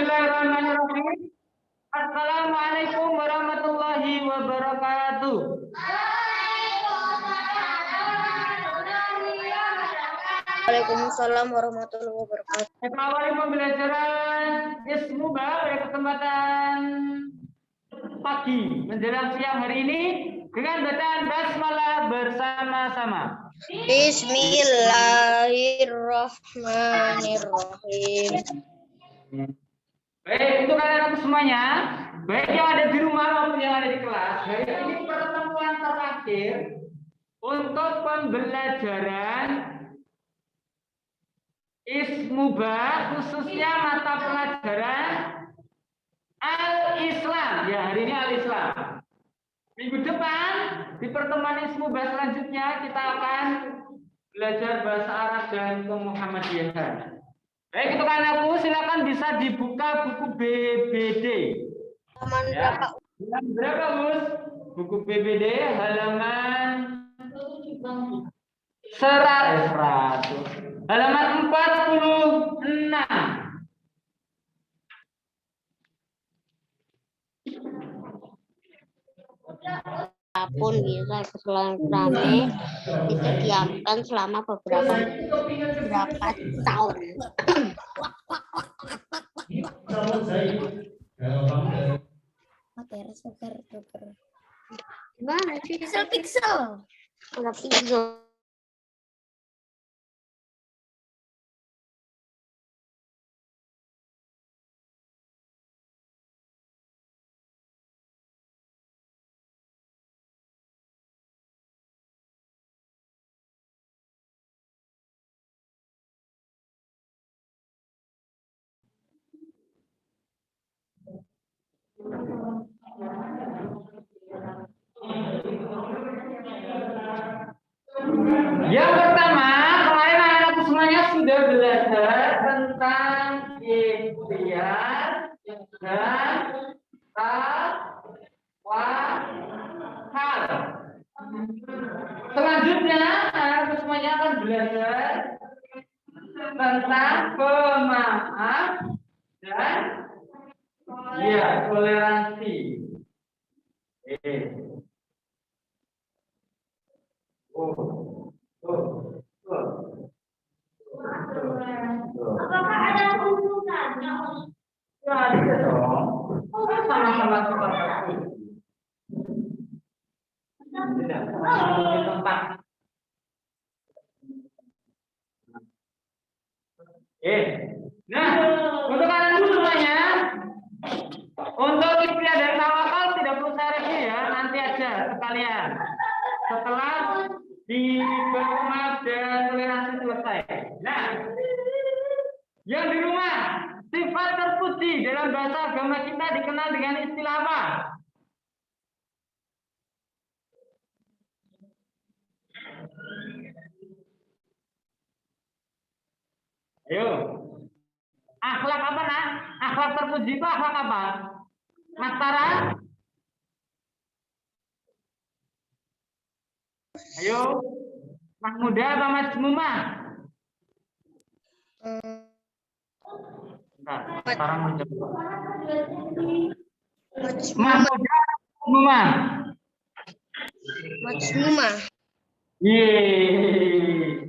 Bismillahirrahmanirrahim. Assalamualaikum warahmatullahi wabarakatuh. Waalaikumsalam warahmatullahi wabarakatuh. Kita awali pembelajaran Ismuba pada kesempatan pagi menjelang siang hari ini dengan bacaan basmalah bersama-sama. Bismillahirrahmanirrahim. Baik, untuk kalian semuanya, baik yang ada di rumah maupun yang ada di kelas, hari ini pertemuan terakhir untuk pembelajaran Ismuba, khususnya mata pelajaran Al-Islam. Ya, hari ini Al-Islam. Minggu depan di pertemuan Ismuba selanjutnya kita akan belajar bahasa Arab dan kemuhammadiyahan. Baik, untuk anakku silakan bisa dibuka buku BBD. Halaman Ya. berapa? Halaman berapa, Gus? Buku BBD halaman 100. Halaman 46. Apapun bisa selama kita diamkan selama beberapa tahun. Tuker. Gimana sih? Pixel. Udah pixel. Yang pertama, kemarin anak-anak semuanya sudah belajar tentang ikhtiar dan tawakal. Selanjutnya, anak-anak semuanya akan belajar tentang pemaaf dan toleransi. Apakah ada hubungannya? Ya, ada dong. Sama-sama seperti tidak sama-sama di tempat. Nah, untuk anak semuanya, untuk ikhtiar dan tawakal tidak perlu saya review ya, nanti aja sekalian. Setelah di pemaaf dan toleransi selesai. Nah, yang di rumah, sifat terpuji dalam bahasa agama kita dikenal dengan istilah apa? Ayo. Akhlak apa, nak? Akhlak terpuji itu akhlak apa? Mas Tara? Ayo. Mas muda apa Mas Muma? Nah, sekarang menjawab. Mas muda Muma? Majmuma. Yeay.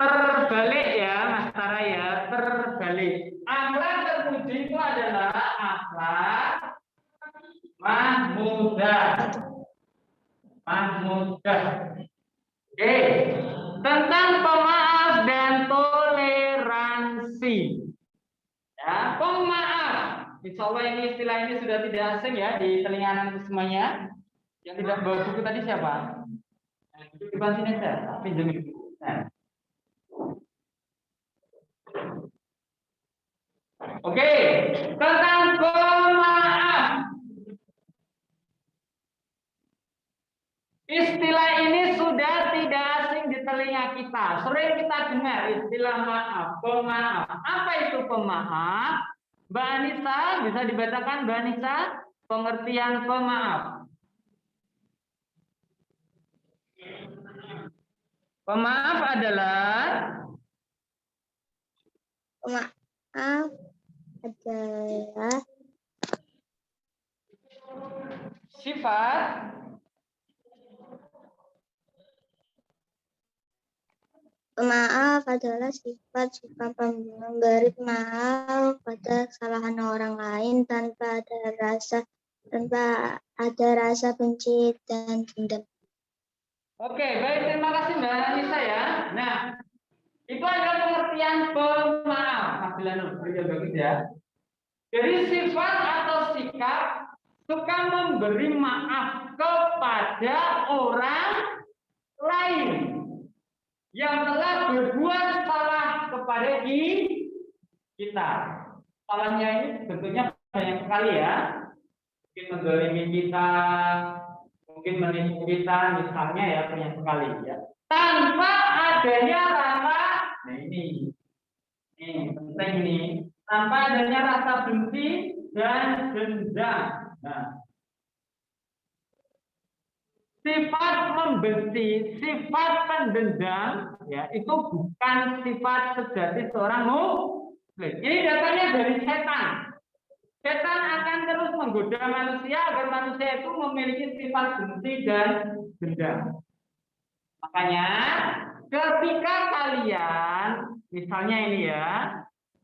Terbalik ya Mas Tara ya, terbalik. Akhlak terpuji itu adalah akhlak mahmudah. Mahmudah. Oke. Tentang pemaaf dan toleransi. Ya, pemaaf. Insya Allah ini istilah ini sudah tidak asing ya di telinga anak semuanya. Yang tidak bawa buku tadi siapa? Di depan sini saya, pinjam buku. Nah. Oke, tentang pemaaf. Istilah ini sudah tidak asing di telinga kita. Sering kita dengar istilah maaf, pemaaf. Apa itu pemaaf? Mbak Anissa, bisa dibacakan Mbak Anissa pengertian pemaaf. Pemaaf adalah Pemaaf adalah sifat pemaaf adalah sifat memberi maaf pada kesalahan orang lain tanpa ada rasa benci dan dendam. Oke, baik, terima kasih Mbak Anissa ya. Nah, itu adalah pengertian pemaaf. Mas Bilano, bagus ya. Jadi sifat atau sikap suka memberi maaf kepada orang lain yang telah berbuat salah kepada kita. Salahnya ini bentuknya banyak sekali ya. Mungkin menzalimi kita, mungkin menipu kita, misalnya ya, banyak sekali ya. Tanpa adanya rasa, nah ini penting ini, tanpa adanya rasa benci dan dendam. Nah, sifat membenci, sifat pendendam, ya itu bukan sifat sejati seorang muslim. Ini datanya dari setan. Setan akan terus menggoda manusia agar manusia itu memiliki sifat benci dan dendam. Makanya ketika kalian, misalnya ini ya,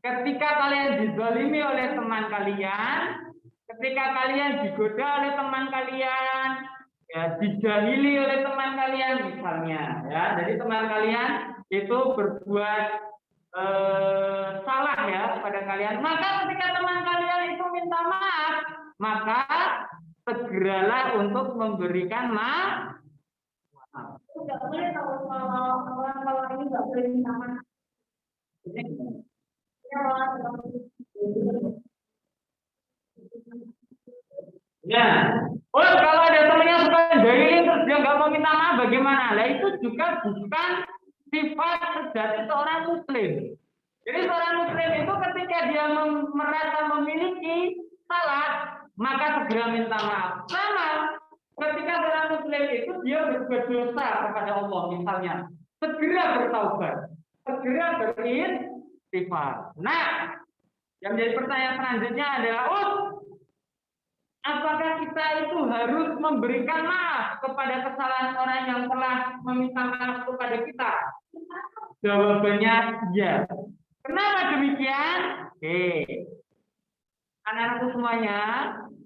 ketika kalian dizalimi oleh teman kalian, ketika kalian digoda oleh teman kalian, ya dijahili oleh teman kalian misalnya, ya, jadi teman kalian itu berbuat salah ya kepada kalian, maka ketika teman kalian itu minta maaf, maka segeralah untuk memberikan maaf. Tidak boleh kalau orang ini nggak boleh minta maaf. Ya, oh kalau ada temannya suka jahilin terus dia nggak mau minta maaf bagaimana? Lah itu juga bukan sifat sejati seorang muslim. Jadi seorang muslim itu ketika dia merasa memiliki salah, maka segera minta maaf. Sama ketika seorang muslim itu dia berbuat dosa kepada Allah misalnya, segera bertaubat, segera beristighfar. Nah, yang menjadi pertanyaan selanjutnya adalah, apakah kita itu harus memberikan maaf kepada kesalahan orang yang telah meminta maaf kepada kita? Jawabannya ya. Kenapa demikian? Oke. Anak-anakku semuanya,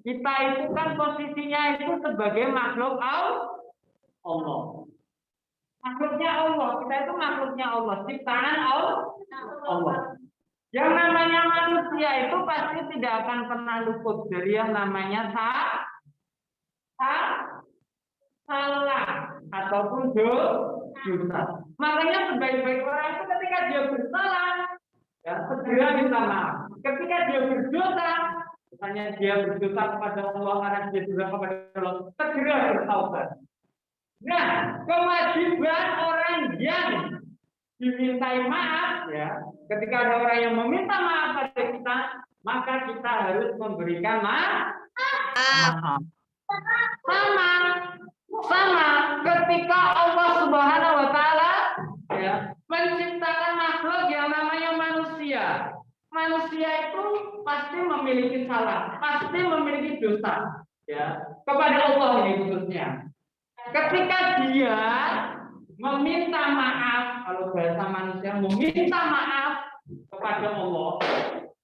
kita itu kan posisinya itu sebagai makhluk Allah. Makhluknya Allah, kita itu makhluknya Allah, ciptaan Allah. Yang namanya manusia itu pasti tidak akan pernah luput dari yang namanya salah ataupun dosa. Makanya sebaik-baik orang itu ketika dia bersalah, ya segera minta maaf. Ketika dia berdosa, misalnya dia berdosa kepada Allah karena dia juga kepada Allah, segera bertaubat. Nah, kewajiban orang yang dimintai maaf, ya, ketika ada orang yang meminta maaf pada kita, maka kita harus memberikan maaf. Sama ketika Allah Subhanahu wa taala ya menciptakan makhluk yang namanya manusia. Manusia itu pasti memiliki salah, pasti memiliki dosa, ya, kepada Allah ini khususnya. Ketika dia meminta maaf, kalau bahasa manusia meminta maaf kepada Allah,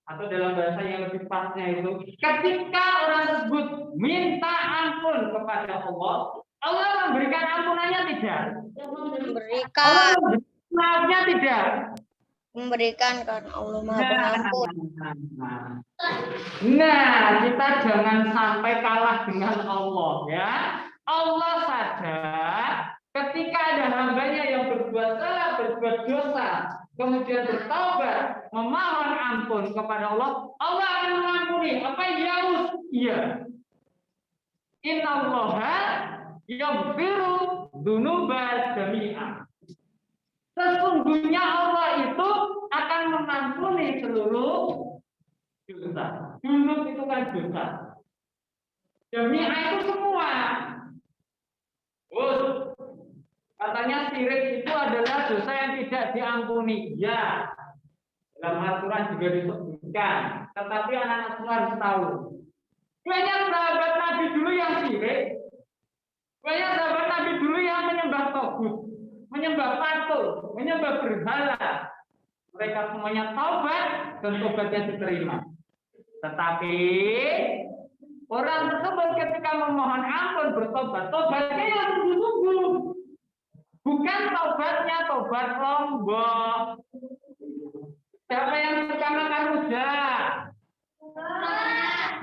atau dalam bahasa yang lebih pasnya itu, ketika orang tersebut minta ampun kepada Allah, Allah memberikan ampunannya tidak? Memberikan. Maafnya tidak? Memberikan, karena Allah Maha Pengampun. Nah, kita jangan sampai kalah dengan Allah, ya. Allah saja ketika ada hambanya yang berbuat salah, berbuat dosa, kemudian bertaubat, memohon ampun kepada Allah, Allah akan mengampuni. Apa yaus? Iya. Innallaha yaghfiru dzunuba jami'a. Sesungguhnya Allah itu akan mengampuni seluruh dosa. Dzunub itu kan dosa. Jami'a itu semua. Katanya syirik itu adalah dosa yang tidak diampuni. Ya, dalam Al-Quran juga Bukan, tetapi anak-anak semua harus tahu. Banyak sahabat Nabi dulu yang syirik, banyak sahabat Nabi dulu yang menyembah togut, menyembah patung, menyembah berhala. Mereka semuanya taubat dan taubatnya diterima. Tetapi orang tersebut ketika memohon ampun bertobat, tobatnya yang sungguh-sungguh. Bukan taubatnya taubat lombok. Siapa yang suka makan rujak?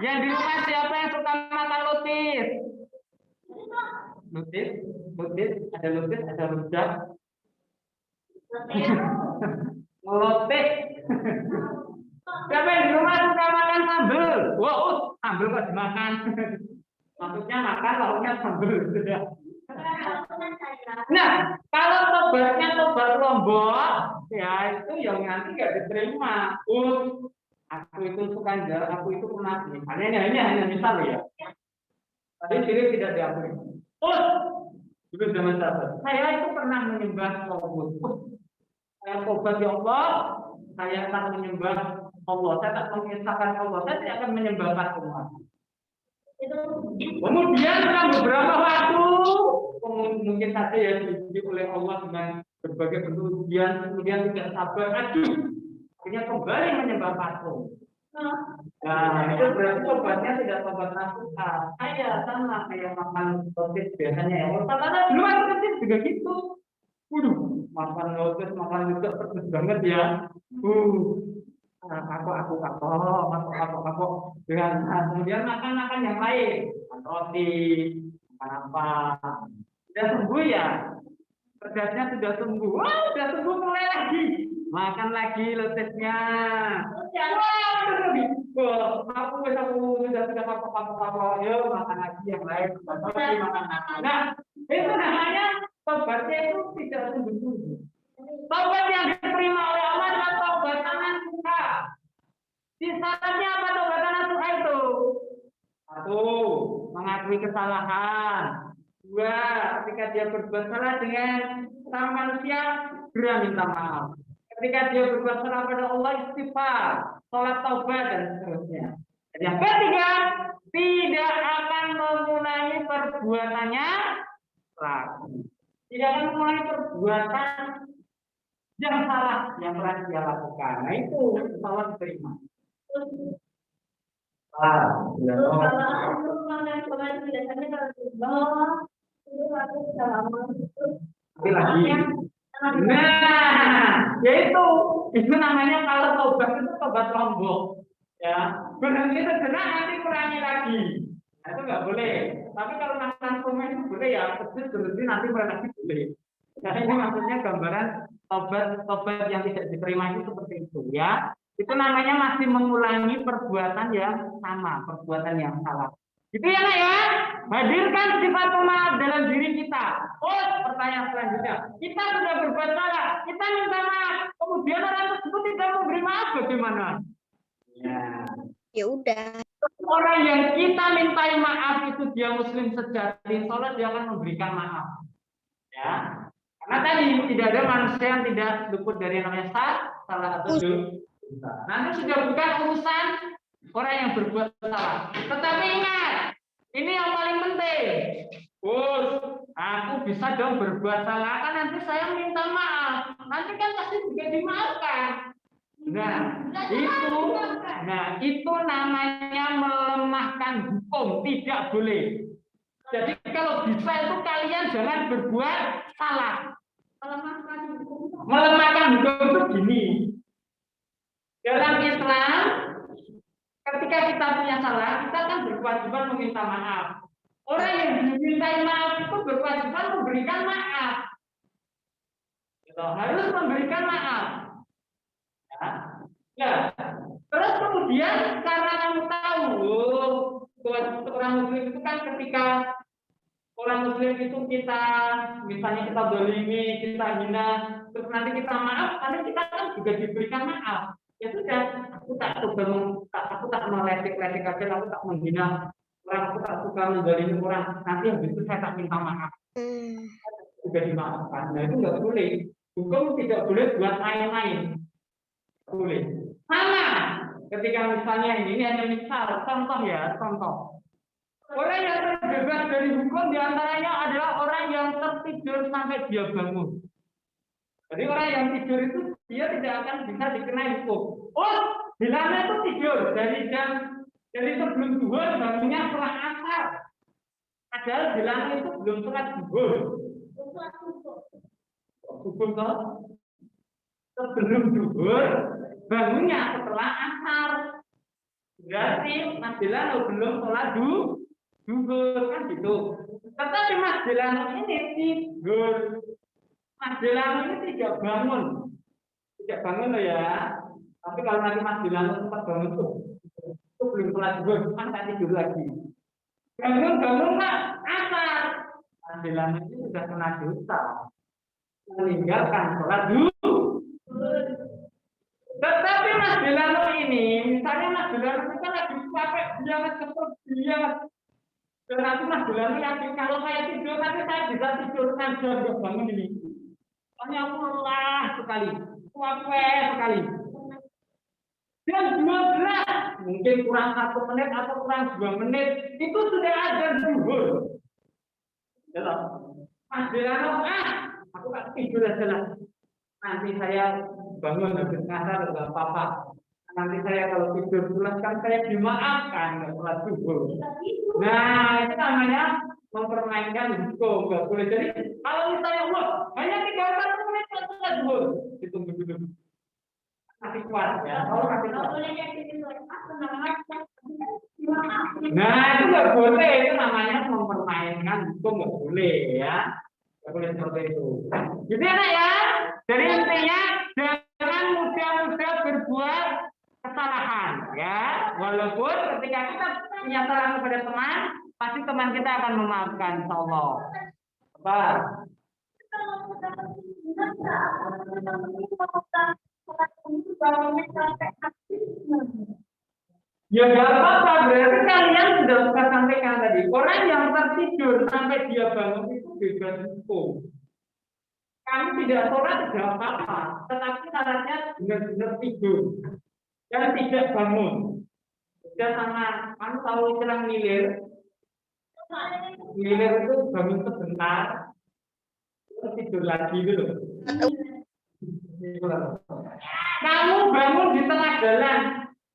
Yang di rumah siapa yang suka makan lutis? Lutis, ada lutis, ada rujak. Ngelotik. Siapa yang di rumah suka makan sambal? Wow, sambal kok dimakan. Maksudnya makan lauknya sambal. Nah, kalau tobatnya tobat lombok, ya itu yang nanti nggak diterima. Aku itu suka jalan, aku itu pernah ini. Hanya misal ya. Tadi syirik tidak diakui. Dulu zaman sahabat, saya itu pernah menyembah togut. Saya tobat ya Allah, saya tak menyembah Allah, saya tak mengisahkan Allah, saya tidak akan menyembah patung. Kemudian dalam beberapa waktu, mungkin saja ya diuji oleh Allah dengan berbagai bentuk ujian, kemudian tidak sabar, akhirnya kembali menyembah patung. Nah, itu berarti tobatnya tidak tobat nasuha. Saya sama kayak makan sosis biasanya ya. Karena dulu aku kecil juga gitu. Waduh, makan lotus, makan juga pedes banget ya. Aku dengan kemudian makan yang lain, makan roti, makan apa. Sudah sembuh ya, pedasnya sudah sembuh. Wah, sudah sembuh mulai lagi. Makan lagi lotusnya. Aku sudah apa. Yuk makan lagi yang lain. Makan lagi. Nah, itu namanya tobatnya itu tidak sungguh-sungguh. Tobat yang diterima oleh Allah adalah tobat nasuha. Syaratnya apa tobat nasuha itu? 1. Mengakui kesalahan. 2. Ketika dia berbuat salah dengan sama manusia, segera minta maaf. Ketika dia berbuat salah pada Allah, istighfar, sholat taubat dan seterusnya. Dan yang ketiga, tidak akan mengulangi perbuatannya lagi. Tidak akan mengulangi perbuatan yang salah yang pernah dia lakukan. Nah itu salah diterima. Nah, itu namanya kalau tobat itu tobat lombok, ya. Berhenti sejenak nanti kurangi lagi. Nah, itu nggak boleh. Tapi kalau makan komen itu boleh ya, berhenti nanti kurangi lagi boleh. Jadi ini maksudnya gambaran tobat yang tidak diterima itu seperti itu, ya. Itu namanya masih mengulangi perbuatan yang sama, perbuatan yang salah. Itu ya, Nak ya. Hadirkan sifat pemaaf dalam diri kita. Pertanyaan selanjutnya. Kita sudah berbuat salah, kita minta maaf. Kemudian orang tersebut tidak memberi maaf, bagaimana? Ya udah. Orang yang kita mintai maaf itu dia muslim sejati, insya dia akan memberikan maaf. Ya. Karena tadi tidak ada manusia yang tidak luput dari namanya salah atau dosa. Nanti sudah bukan urusan orang yang berbuat salah. Tetapi ingat, ini yang paling penting. Aku bisa dong berbuat salah, kan nanti saya minta maaf. Nanti kan pasti juga dimaafkan. Itu namanya melemahkan hukum, tidak boleh. Jadi kalau bisa itu kalian jangan berbuat salah. Melemahkan hukum itu gini. Dalam Islam, ketika kita punya salah, kita kan berkewajiban meminta maaf. Orang yang dimintai maaf itu berkewajiban memberikan maaf. Harus memberikan maaf. Ya. Terus kemudian karena kamu tahu, orang muslim itu kan ketika orang muslim itu kita, misalnya kita dolimi, kita hina, terus nanti kita maaf, nanti kita kan juga diberikan maaf. Ya sudah, aku tak meletik-letik aja, aku tak menghina orang, aku tak suka mendolimi orang, nanti habis itu saya tak minta maaf. Juga dimaafkan. Nah itu nggak boleh. Hukum tidak boleh buat main-main. Boleh. Sama Ketika misalnya ini hanya misal, contoh ya, contoh. Orang yang terbebas dari hukum diantaranya adalah orang yang tertidur sampai dia bangun. Jadi orang yang tidur itu dia tidak akan bisa dikenai hukum. Oh, bilangnya itu tidur dari sebelum zuhur bangunnya setelah asar. Padahal bilangnya itu belum sholat zuhur. Hukum toh? Sebelum zuhur bangunnya setelah asar. Berarti Mas Delano belum sholat zuhur kan gitu. Tetapi Mas Delano ini tidur. Mas Delano ini tidak bangun loh ya. Tapi kalau nanti Mas Delano sempat bangun tuh, itu belum sholat zuhur, kan tak tidur lagi. Bangun Mas, asar. Mas Delano ini sudah kena dosa, meninggalkan sholat zuhur. Tetapi Mas Delano ini, misalnya Mas Delano itu kan lagi capek, dia dan nanti Mas Delano yakin kalau saya tidur nanti saya bisa tidur saja nggak bangun ini. Soalnya aku lelah sekali, capek sekali. Jam 12, mungkin kurang 1 menit atau kurang 2 menit, itu sudah ada zuhur. Mas Delano, aku tak tidur aja lah. Nanti saya bangun habis ngasar nggak apa-apa. Nanti saya kalau tidur pulang kan saya dimaafkan nggak sholat zuhur. Nah itu namanya mempermainkan hukum, nggak boleh. Jadi kalau misalnya hanya 31 menit sholat zuhur, ditunggu dulu. Masih kuat ya, kalau masih kuat. Nah itu nggak boleh, itu namanya mempermainkan hukum, nggak boleh ya. Nggak boleh seperti itu. Jadi enak ya. Jadi intinya jangan mudah-mudah berbuat kesalahan ya. Walaupun ketika kita punya salah kepada teman, pasti teman kita akan memaafkan, insyaallah. Apa? Ya nggak apa-apa, berarti kalian sudah saya sampaikan tadi. Orang yang tertidur sampai dia bangun itu bebas hukum. Kami tidak sholat tidak apa-apa, tetapi syaratnya benar-benar tidur dan tidak bangun. Dan sama, kamu tahu istilah ngiler? Ngiler itu bangun sebentar, terus tidur lagi dulu. Kamu bangun di tengah jalan,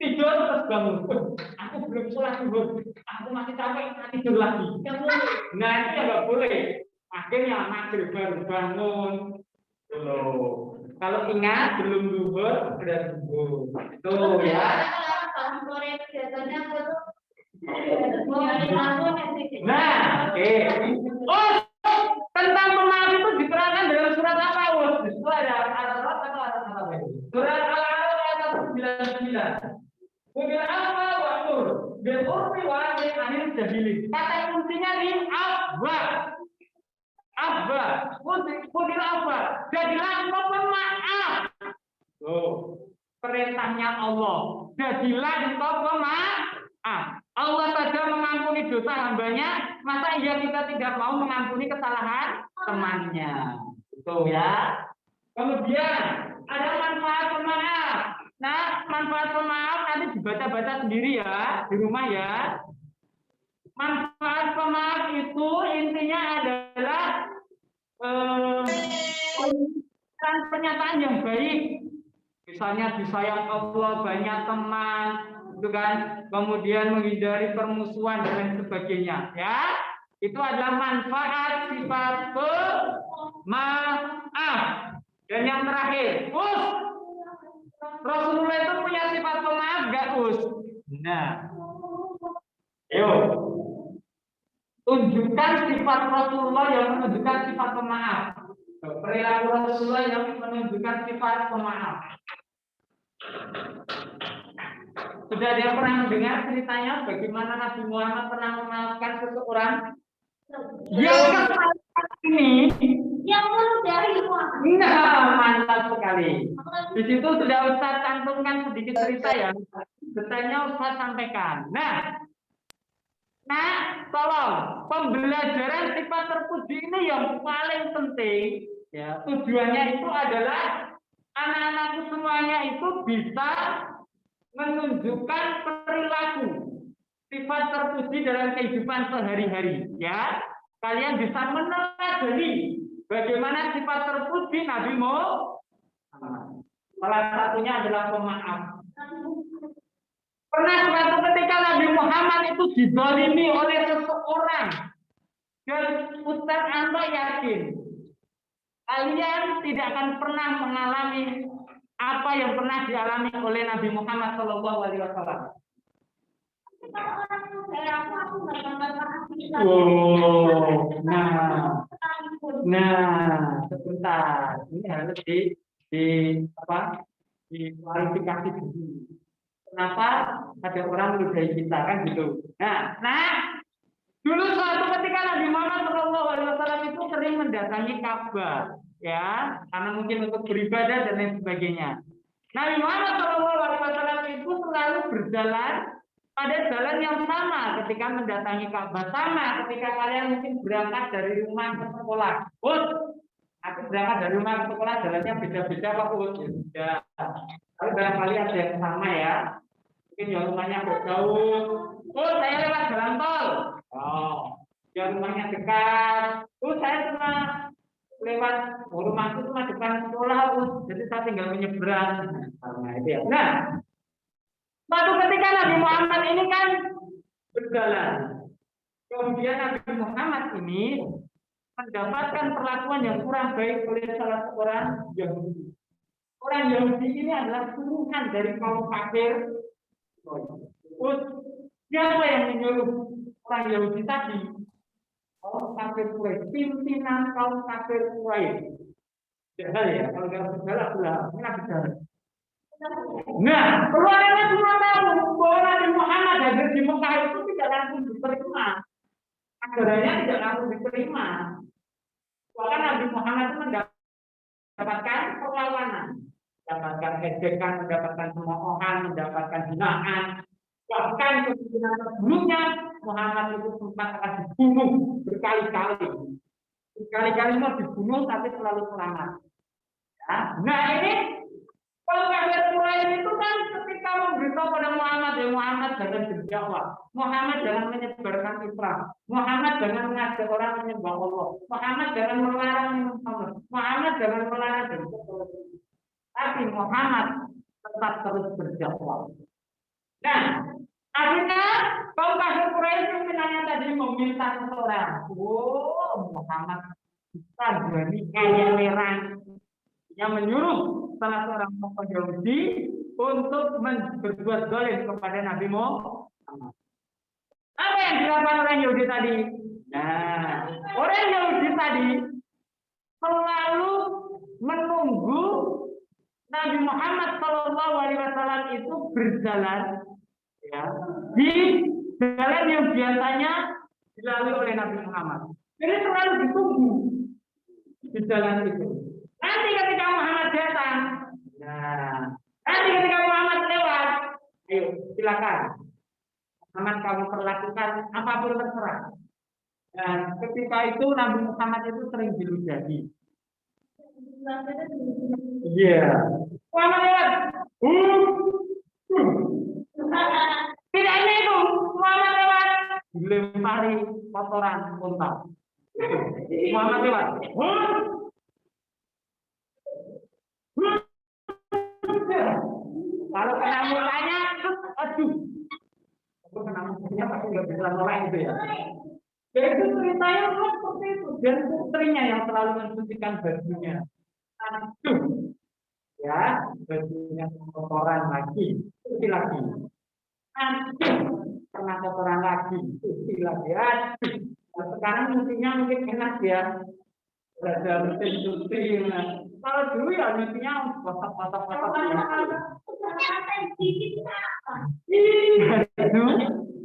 tidur terus bangun. Aku belum sholat zuhur, aku masih capek, tidur lagi. Nah itu ya nggak boleh. Akhirnya maghrib baru bangun. Loh. Kalau ingat belum zuhur sudah zuhur. Itu ya. Nah, oke. Oh, tentang pemaaf itu diterangkan dalam surat apa, Us? Itu ada Al-Araf atau apa? Surat Al-Araf ayat 99. Kemudian apa waktu? Bil urfi wa anil jahili. Kata kuncinya di abba. Kudil apa? Jadilah engkau pemaaf. Perintahnya Allah. Jadilah engkau pemaaf. Allah saja mengampuni dosa hambanya, masa iya kita tidak mau mengampuni kesalahan temannya. Itu ya. Kemudian ada manfaat pemaaf. Nah, manfaat pemaaf nanti dibaca-baca sendiri ya di rumah ya. Manfaat pemaaf itu intinya adalah pernyataan yang baik. Misalnya disayang Allah, banyak teman, itu kan. Kemudian menghindari permusuhan dan lain sebagainya. Ya, itu adalah manfaat sifat pemaaf. Dan yang terakhir, Rasulullah itu punya sifat pemaaf gak, Nah, ayo. Tunjukkan sifat Rasulullah yang menunjukkan sifat pemaaf. Perilaku Rasulullah yang menunjukkan sifat pemaaf. Sudah ada yang pernah mendengar ceritanya bagaimana Nabi Muhammad pernah memaafkan seseorang? Yang ini yang dari Muhammad. Mantap sekali. Di situ sudah Ustaz cantumkan sedikit cerita ya. Detailnya Ustaz sampaikan. Nah, tolong pembelajaran sifat terpuji ini yang paling penting ya. Tujuannya itu adalah anak-anakku semuanya itu bisa menunjukkan perilaku sifat terpuji dalam kehidupan sehari-hari, ya. Kalian bisa meneladani bagaimana sifat terpuji Nabi Muhammad. Salah satunya adalah pemaaf. Pernah suatu ketika Nabi Muhammad itu dizalimi oleh seseorang, dan Ustaz Anto yakin kalian tidak akan pernah mengalami apa yang pernah dialami oleh Nabi Muhammad SAW. Oh, nah, sebentar. Ini harus diklarifikasi dulu. Kenapa ada orang meludahi kita kan gitu. Nah, dulu suatu ketika Nabi Muhammad SAW itu sering mendatangi Ka'bah, ya, karena mungkin untuk beribadah dan lain sebagainya. Nabi Muhammad SAW itu selalu berjalan pada jalan yang sama ketika mendatangi Ka'bah, sama ketika kalian mungkin berangkat dari rumah ke sekolah. Aku berangkat dari rumah ke sekolah jalannya beda-beda Pak Ud. Ya. Tapi barangkali ada yang sama ya. Mungkin yang rumahnya jauh. Saya lewat jalan tol. Yang rumahnya dekat. Saya cuma lewat rumahku cuma depan sekolah. Jadi saya tinggal menyeberang. Nah, itu ya. Nah, suatu ketika Nabi Muhammad ini kan berjalan. Kemudian Nabi Muhammad ini mendapatkan perlakuan yang kurang baik oleh salah seorang Yahudi. Orang Yahudi ini adalah turunan dari kaum kafir. Siapa yang menyuruh orang Yahudi tadi? Kaum kafir Quraisy, pimpinan kaum kafir Quraisy. Tidak ya, kalau nggak berjalan, ini berjalan. Nah, keluarga semua tahu bahwa Nabi Muhammad hadir di Mekah itu tidak langsung diterima. Ajarannya tidak langsung diterima. Bahkan Nabi Muhammad itu mendapatkan perlawanan, mendapatkan ejekan, mendapatkan cemoohan, mendapatkan hinaan. Bahkan kemungkinan sebelumnya Muhammad itu sempat akan dibunuh berkali-kali. Berkali-kali mau dibunuh tapi selalu selamat. Ya. Nah ini kalau kafir Quraisy itu kan ketika memberitahu pada Muhammad, ya Muhammad jangan berdakwah, Muhammad jangan menyebarkan Islam, Muhammad jangan mengajak orang menyembah Allah, Muhammad jangan melarang minum khamr, Muhammad jangan melarang dan tapi Muhammad tetap terus berdakwah. Nah, akhirnya kaum kafir Quraisy pimpinannya tadi meminta seseorang, Muhammad kita berani kayak merah, yang menyuruh salah seorang tokoh Yahudi untuk berbuat zalim kepada Nabi Muhammad. Apa yang dilakukan orang Yahudi tadi? Nah, orang Yahudi tadi selalu menunggu Nabi Muhammad SAW itu berjalan, ya, di jalan yang biasanya dilalui oleh Nabi Muhammad. Jadi selalu ditunggu di jalan itu. Nanti ketika Muhammad datang, nanti ketika Muhammad lewat, ayo silakan. Muhammad kamu perlakukan apapun terserah. Dan ketika itu Nabi Muhammad itu sering diludahi. Iya. Muhammad lewat. Tidak ini itu. Muhammad lewat. Dilempari kotoran unta. Muhammad lewat. Kalau kena mulanya, aduh. Kalau kena mulanya pasti nggak bisa nolak itu ya. Jadi ceritanya seperti itu. Dan putrinya yang selalu mencucikan bajunya. Aduh. Ya, bajunya kotoran lagi. Cuci lagi. Aduh. Kena kotoran lagi. Cuci lagi. Aduh. Nah, sekarang mestinya mungkin enak ya. Ada mesin cuci. Kalau dulu ya mestinya kotak-kotak.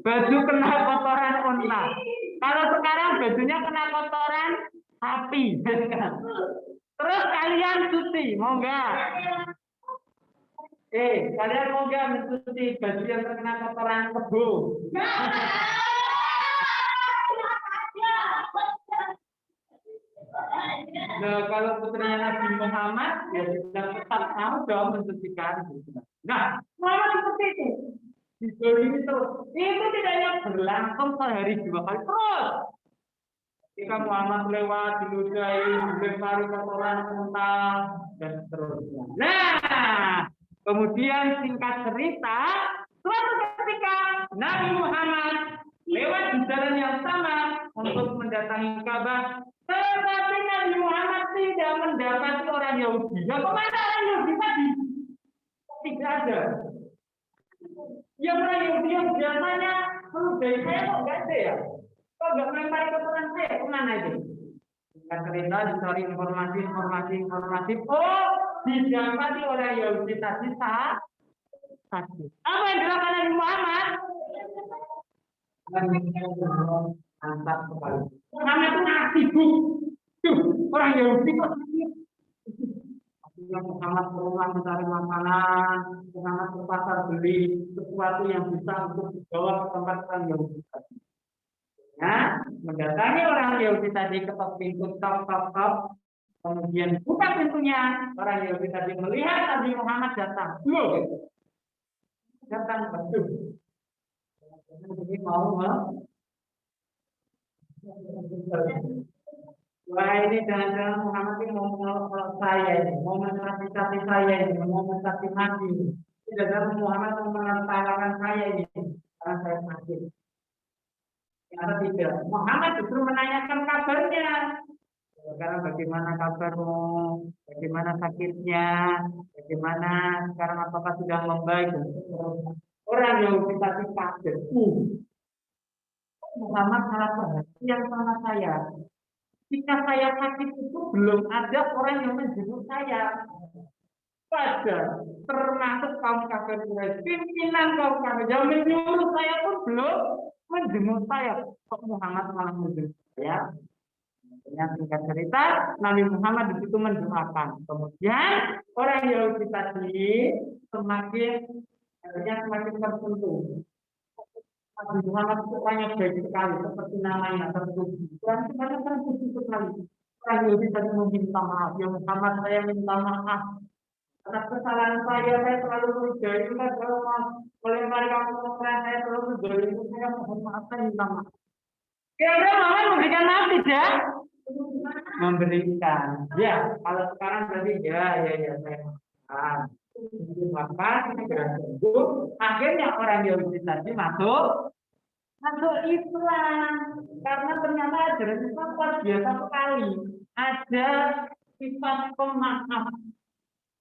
Baju kena kotoran unta. Kalau sekarang bajunya kena kotoran sapi. Terus kalian cuci, mau enggak? Kalian mau enggak mencuci baju yang terkena kotoran kebo? Nah, kalau putrinya Nabi Muhammad ya sudah tetap mau dong mencucikan. Nah, Muhammad seperti itu. Dizolimi terus. Itu tidak hanya berlangsung sehari 2 kali terus. Ketika Muhammad lewat, diludahi, dilempari kotoran mentah, dan seterusnya. Nah, kemudian singkat cerita, suatu ketika Nabi Muhammad lewat di jalan yang sama untuk mendatangi Ka'bah, tetapi Nabi Muhammad tidak mendapati orang Yahudi. Ya, kemana orang Yahudi tadi? Tidak ada. Yang orang Yahudi yang biasanya meludahi saya kok nggak ada ya? Kok nggak melempari kotoran saya? Kemana itu? Singkat cerita, dicari informasi. Oh, didapati orang Yahudi tadi sakit. Apa yang dilakukan Nabi Muhammad? Mantap sekali. Muhammad itu ngasih orang Yahudi kok sakit. Akhirnya Muhammad berulang mencari makanan, Muhammad ke pasar beli sesuatu yang bisa untuk dibawa ke tempat orang Yahudi tadi. Ya, mendatangi orang Yahudi tadi, ketok pintu, tok. Kemudian buka pintunya, orang Yahudi tadi melihat Nabi Muhammad datang. Datang betul. Jadi mau wah, ini jangan-jangan Muhammad ini mau melolong saya ini, mau menasihati saya ini, mau mencaci maki. Tidak ada Muhammad mau menentangkan saya ini, karena saya sakit. Ternyata tidak. Muhammad justru menanyakan kabarnya. Sekarang bagaimana kabarmu? Bagaimana sakitnya? Bagaimana sekarang apakah sudah membaik? Orang yang kita kaget. Muhammad salah perhatian sama saya. Jika saya sakit itu belum ada orang yang menjemput saya. Pada termasuk kaum kafir Quraisy, pimpinan kaum kafir yang menyuruh saya pun belum menjemput saya. Kok Muhammad malah menjemput saya? Yang singkat cerita, Nabi Muhammad di situ mendoakan. Kemudian orang Yahudi tadi semakin tersentuh. Nabi Muhammad itu banyak baik sekali, seperti namanya terpuji. Dan sebenarnya terpuji sekali. Orang Yahudi tadi meminta maaf. Ya Muhammad, saya minta maaf atas kesalahan saya selalu menjadi melempari kamu kotoran, saya selalu menjadi saya mohon maaf, saya minta maaf. Kira-kira Muhammad memberikan maaf tidak? Memberikan. Ya, kalau sekarang berarti ya saya maaf. Maka akhirnya orang Yahudi tadi masuk Islam, karena ternyata ajaran Islam luar biasa sekali. Ada sifat pemaaf.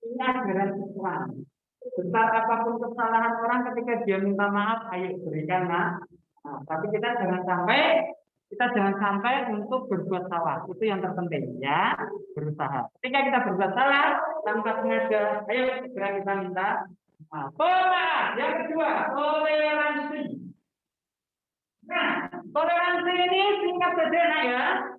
Ini ajaran Islam. Besar apapun kesalahan orang, ketika dia minta maaf, ayo berikan maaf. Nah, tapi kita jangan sampai untuk berbuat salah. Itu yang terpenting ya, berusaha. Ketika kita berbuat salah tanpa sengaja, ayo segera kita minta maaf. Yang kedua, toleransi. Nah, toleransi ini singkat saja ya.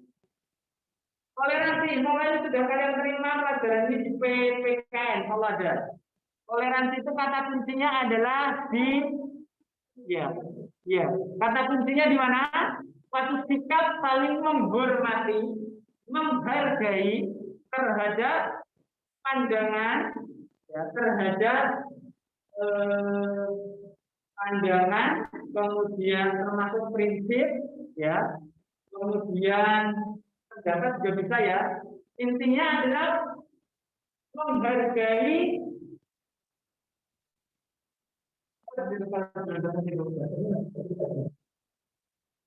Toleransi, mulai sudah kalian terima pelajaran ini di PPKN kalau ada. Toleransi itu kata kuncinya adalah kata kuncinya di mana? Suatu sikap saling menghormati, menghargai terhadap pandangan, pandangan, kemudian termasuk prinsip, ya, kemudian pendapat juga bisa ya. Intinya adalah menghargai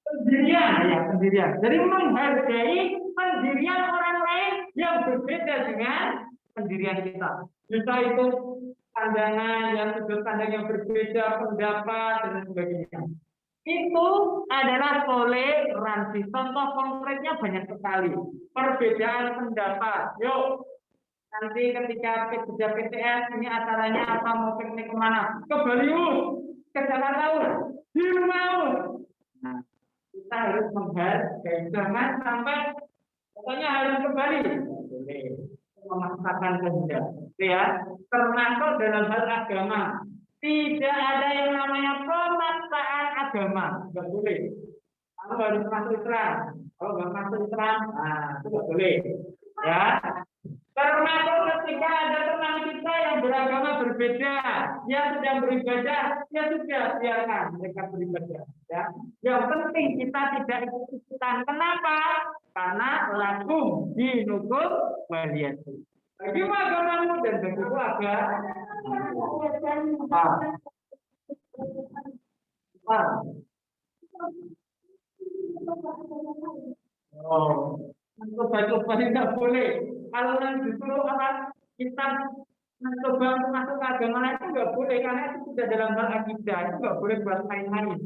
pendirian. Jadi menghargai pendirian orang lain yang berbeda dengan pendirian kita. Bisa itu pandangan yang sudut pandang yang berbeda, pendapat dan sebagainya. Itu adalah toleransi. Contoh konkretnya banyak sekali. Perbedaan pendapat. Yuk, nanti ketika kerja PTS ini acaranya apa, mau piknik kemana? Ke Balius, ke Jakarta, di rumah. Nah, kita harus menghargai, jangan sampai pokoknya harus kembali. Memaksakan kehendak, ya. Termasuk dalam hal agama. Tidak ada yang namanya pemaksaan agama, nggak boleh. Kamu harus masuk Islam. Kalau nggak masuk Islam, nah itu nggak boleh. Ya. Termasuk ketika ketika ada teman kita yang beragama berbeda, yang sedang beribadah, ya sudah biarkan mereka beribadah. Ya. Yang penting kita tidak ikut-ikutan. Kenapa? Karena lakum dinukum waliyati. Bagimu agamamu dan bagiku agama. Oh, coba-coba tidak boleh. Kalau yang disuruh apa kita mencoba untuk masuk ke agama lain itu nggak boleh karena itu sudah dalam hal akidah, itu nggak boleh buat main-main.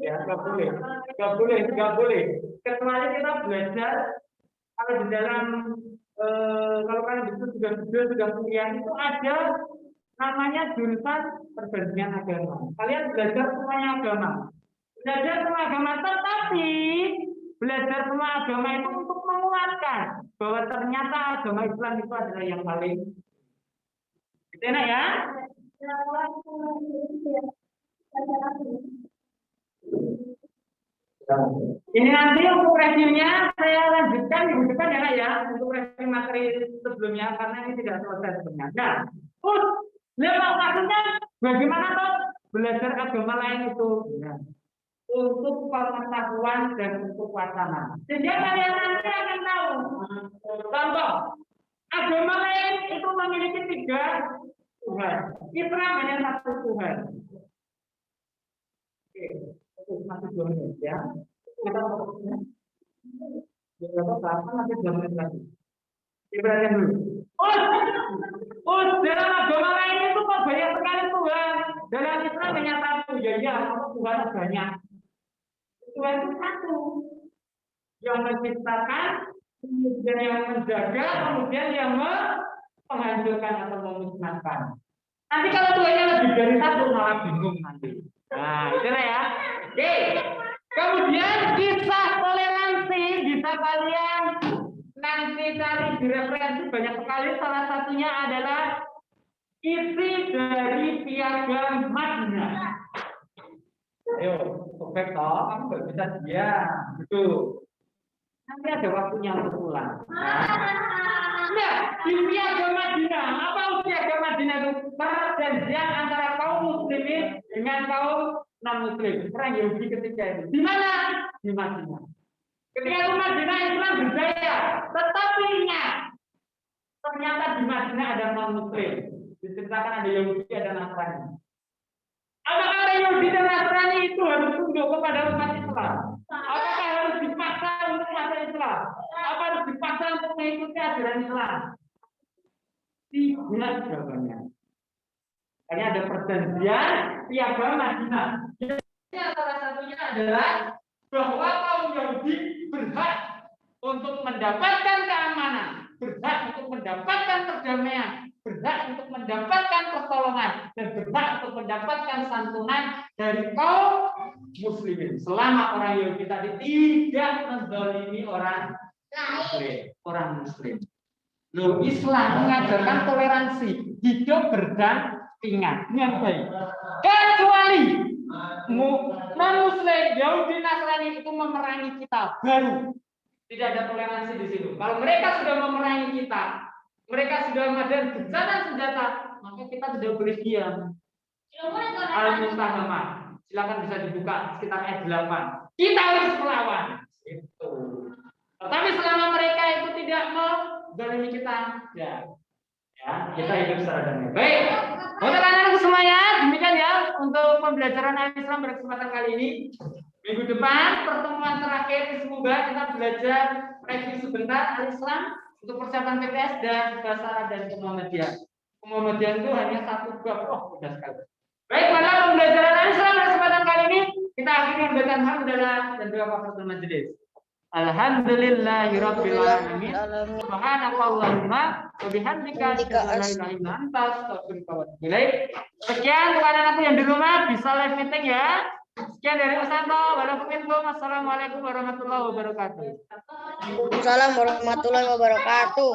Ya, nggak boleh, nggak boleh, nggak boleh. Kecuali kita belajar kalau di dalam kalau kalian itu sudah kuliah itu ada namanya jurusan perbandingan agama. Kalian belajar semuanya agama. Belajar semua agama, tetapi belajar semua agama itu untuk menguatkan bahwa ternyata agama Islam itu adalah yang paling enak ya. Ini nanti untuk reviewnya saya lanjutkan minggu depan ya, untuk review materi sebelumnya karena ini tidak selesai sebenarnya. Nah, maksudnya bagaimana toh belajar agama lain itu? Ya. Untuk pengetahuan dan untuk wacana. Sehingga kalian nanti akan tahu. Contoh, agama lain itu memiliki 3 Tuhan. Islam hanya 1 Tuhan. Oke, masih 2 menit ya. Kita fokusnya. Berapa nanti 2 menit lagi. Diperhatikan dulu. Dalam agama lain itu kok banyak sekali Tuhan. Dalam Islam hanya 1. Ya, Tuhan banyak. Tuhan itu 1 yang menciptakan, kemudian yang menjaga, kemudian yang menghancurkan atau memusnahkan. Nanti kalau Tuhannya lebih dari 1 malah bingung nanti. Nah, itulah ya. Oke. Kemudian kisah toleransi bisa kalian nanti cari di referensi banyak sekali. Salah satunya adalah isi dari Piagam Madinah. Ayo, sobek toh, kamu nggak bisa diam, betul. Nanti ada waktunya untuk pulang. Nah, di Piagam Madinah, apa Piagam Madinah itu? Perjanjian antara kaum muslimin dengan kaum non-muslim. Orang Yahudi ketika itu. Di mana? Di Madinah. Ketika itu Madinah Islam berjaya, tetapi ingat, ternyata di Madinah ada non-muslim. Diceritakan ada Yahudi, ada Nasrani. Apakah Yahudi dan Nasrani itu harus tunduk kepada umat Islam? Apakah harus dipaksa untuk masuk Islam? Apa harus dipaksa untuk mengikuti ajaran Islam? Tidak jawabannya. Hanya ada perjanjian Piagam Madinah. Salah satunya adalah bahwa kaum Yahudi berhak untuk mendapatkan keamanan, berhak untuk mendapatkan perdamaian, berhak untuk mendapatkan pertolongan, dan berhak untuk mendapatkan santunan dari kaum muslimin. Selama orang Yahudi tadi tidak menzalimi orang Muslim. Loh, Islam mengajarkan toleransi, hidup berdampingan dengan baik. Kecuali non-Muslim, Yahudi, Nasrani itu memerangi kita, baru tidak ada toleransi di situ. Kalau mereka sudah memerangi kita, mereka sudah mengadakan bencana senjata, maka kita tidak boleh diam. Al-Mustahamah, silakan bisa dibuka sekitar ayat 8. Kita harus melawan. Itu. Tetapi selama mereka itu tidak menzalimi kita, ya kita hidup secara damai. Baik, untuk anak-anak semuanya, demikian ya untuk pembelajaran Al-Islam pada kesempatan kali ini. Minggu depan pertemuan terakhir semoga kita belajar review sebentar Al-Islam untuk persiapan PTS dan bahasa Arab dan Muhammadiyah. Muhammadiyah itu hanya 1 bab. Mudah sekali. Baik, pada pembelajaran Al-Islam pada kesempatan kali ini kita akhiri memberikan hamdalah dan doa kafaratul majelis. Alhamdulillahirabbil alamin. Subhanakallahumma wa bihamdika asyhadu an la ilaha illa anta astaghfiruka wa atubu ilaik. Sekian untuk anak-anakku yang di rumah bisa live meeting ya. Sekian dari Ustaz. Wassalamualaikum warahmatullahi wabarakatuh. Waalaikumsalam warahmatullahi wabarakatuh.